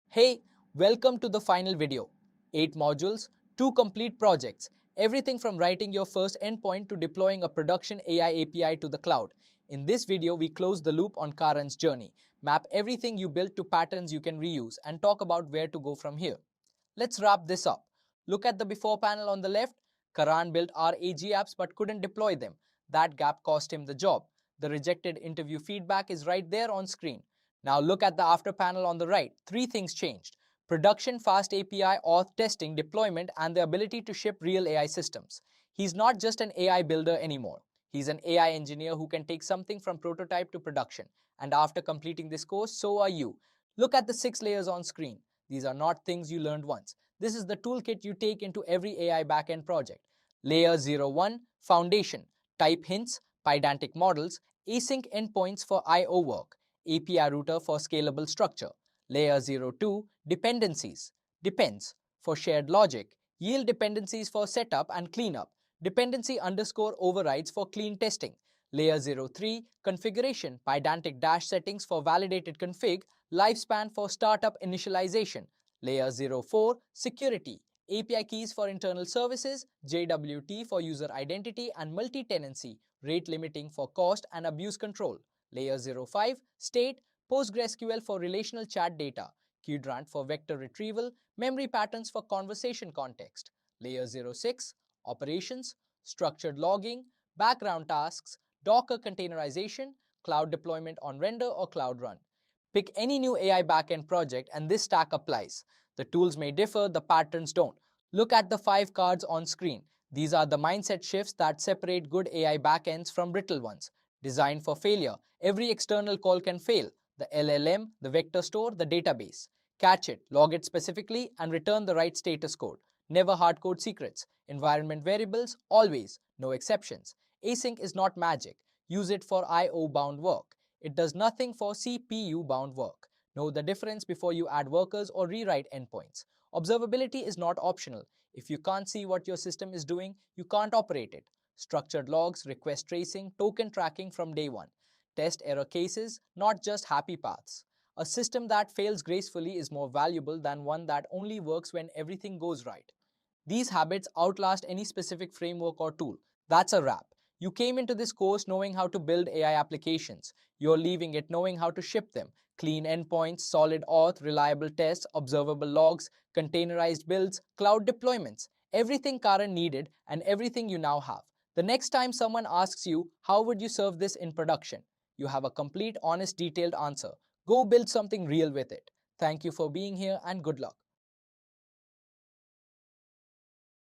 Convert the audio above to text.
Hey, welcome to the final video. 8 modules, 2 complete projects, everything from writing your first endpoint to deploying a production AI API to the cloud. In this video, we close the loop on Karan's journey, map everything you built to patterns you can reuse, and talk about where to go from here. Let's wrap this up. Look at the before panel on the left. Karan built RAG apps but couldn't deploy them. That gap cost him the job. The rejected interview feedback is right there on screen. Now look at the after panel on the right. Three things changed: production, fast API, auth testing, deployment, and the ability to ship real AI systems. He's not just an AI builder anymore. He's an AI engineer who can take something from prototype to production. And after completing this course, so are you. Look at the 6 layers on screen. These are not things you learned once. This is the toolkit you take into every AI backend project. Layer 01, Foundation, type hints, pydantic models, async endpoints for I/O work, API router for scalable structure. Layer 02, Dependencies, depends for shared logic, yield dependencies for setup and cleanup, dependency underscore overrides for clean testing. Layer 03, Configuration, pydantic dash settings for validated config, lifespan for startup initialization. Layer 04, Security, API keys for internal services, JWT for user identity, and multi-tenancy, rate limiting for cost and abuse control. Layer 05, State, PostgreSQL for relational chat data, Quadrant for vector retrieval, memory patterns for conversation context. Layer 06, Operations, structured logging, background tasks, Docker containerization, cloud deployment on render or cloud run. Pick any new AI backend project and this stack applies. The tools may differ, the patterns don't. Look at the 5 cards on screen. These are the mindset shifts that separate good AI backends from brittle ones. Designed for failure. Every external call can fail. The LLM, the vector store, the database. Catch it, log it specifically, and return the right status code. Never hardcode secrets. Environment variables, always, no exceptions. Async is not magic. Use it for I/O bound work. It does nothing for CPU bound work. Know the difference before you add workers or rewrite endpoints. Observability is not optional. If you can't see what your system is doing, you can't operate it. Structured logs, request tracing, token tracking from day one. Test error cases, not just happy paths. A system that fails gracefully is more valuable than one that only works when everything goes right. These habits outlast any specific framework or tool. That's a wrap. You came into this course knowing how to build AI applications. You're leaving it knowing how to ship them. Clean endpoints, solid auth, reliable tests, observable logs, containerized builds, cloud deployments. Everything Karan needed and everything you now have. The next time someone asks you, how would you serve this in production? You have a complete, honest, detailed answer. Go build something real with it. Thank you for being here and good luck.